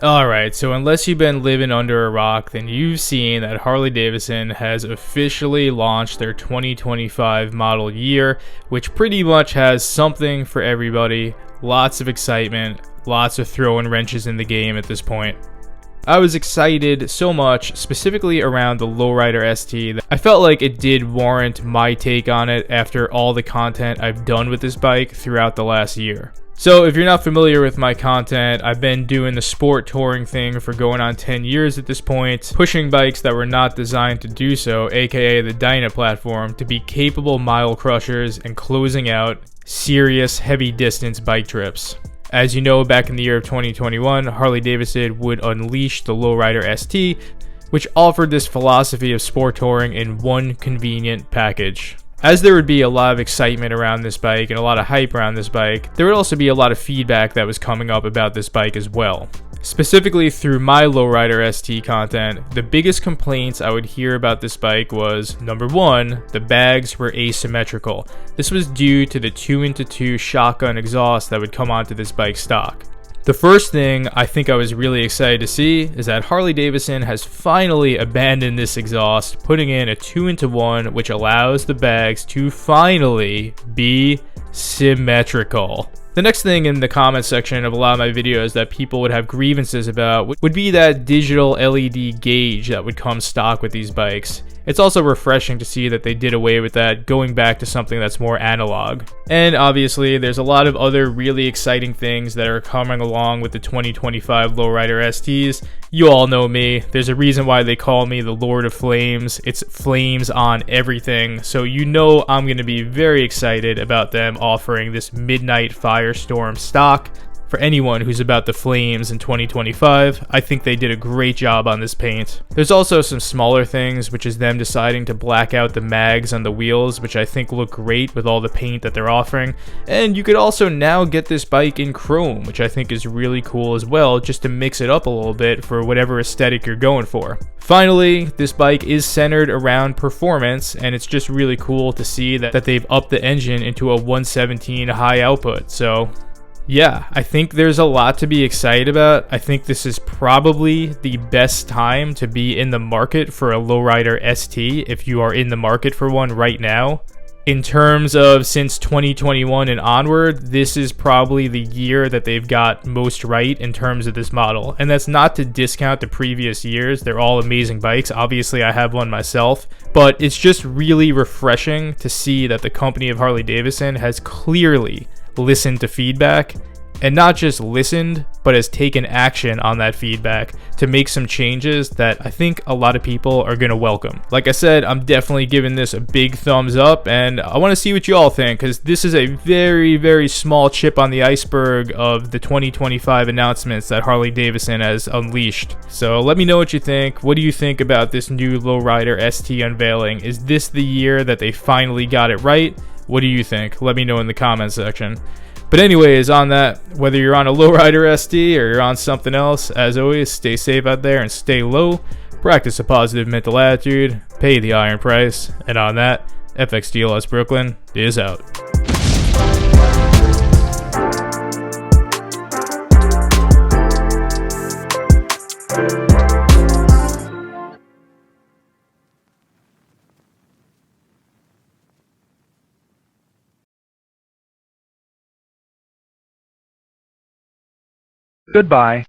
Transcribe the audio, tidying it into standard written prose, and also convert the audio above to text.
Alright, so unless you've been living under a rock, then you've seen that Harley-Davidson has officially launched their 2025 model year, which pretty much has something for everybody, lots of excitement, lots of throwing wrenches in the game at this point. I was excited so much, specifically around the Lowrider ST, that I felt like it did warrant my take on it after all the content I've done with this bike throughout the last year. So if you're not familiar with my content, I've been doing the sport touring thing for going on 10 years at this point, pushing bikes that were not designed to do so, aka the Dyna platform, to be capable mile crushers and closing out serious heavy distance bike trips. As you know, back in the year of 2021, Harley-Davidson would unleash the Lowrider ST, which offered this philosophy of sport touring in one convenient package. As there would be a lot of excitement around this bike and a lot of hype around this bike, there would also be a lot of feedback that was coming up about this bike as well. Specifically through my Lowrider ST content, the biggest complaints I would hear about this bike was, number one, the bags were asymmetrical. This was due to the 2x2 shotgun exhaust that would come onto this bike stock. The first thing I think I was really excited to see is that Harley-Davidson has finally abandoned this exhaust, putting in a 2x1, which allows the bags to finally be symmetrical. The next thing in the comment section of a lot of my videos that people would have grievances about would be that digital LED gauge that would come stock with these bikes. It's also refreshing to see that they did away with that, going back to something that's more analog. And obviously, there's a lot of other really exciting things that are coming along with the 2025 Lowrider STs. You all know me. There's a reason why they call me the Lord of Flames. It's flames on everything. So you know I'm going to be very excited about them offering this Midnight Firestorm stock. For anyone who's about the flames in 2025, I think they did a great job on this paint. There's also some smaller things, which is them deciding to black out the mags on the wheels, which I think look great with all the paint that they're offering. And you could also now get this bike in chrome, which I think is really cool as well, just to mix it up a little bit for whatever aesthetic you're going for. Finally, this bike is centered around performance, and it's just really cool to see that they've upped the engine into a 117 high output. So yeah, I think there's a lot to be excited about. I think this is probably the best time to be in the market for a Lowrider ST if you are in the market for one right now. In terms of since 2021 and onward, this is probably the year that they've got most right in terms of this model. And that's not to discount the previous years. They're all amazing bikes. Obviously, I have one myself. But it's just really refreshing to see that the company of Harley-Davidson has clearly listened to feedback, and not just listened, but has taken action on that feedback to make some changes that I think a lot of people are going to welcome. Like I said, I'm definitely giving this a big thumbs up, and I want to see what you all think, because this is a very, very small chip on the iceberg of the 2025 announcements that Harley-Davidson has unleashed. So let me know what you think. What do you think about this new Lowrider ST unveiling? Is this the year that they finally got it right? What do you think? Let me know in the comments section. But anyways, on that, whether you're on a Lowrider ST or you're on something else, as always, stay safe out there and stay low. Practice a positive mental attitude. Pay the iron price. And on that, FXDLS Brooklyn is out. Goodbye.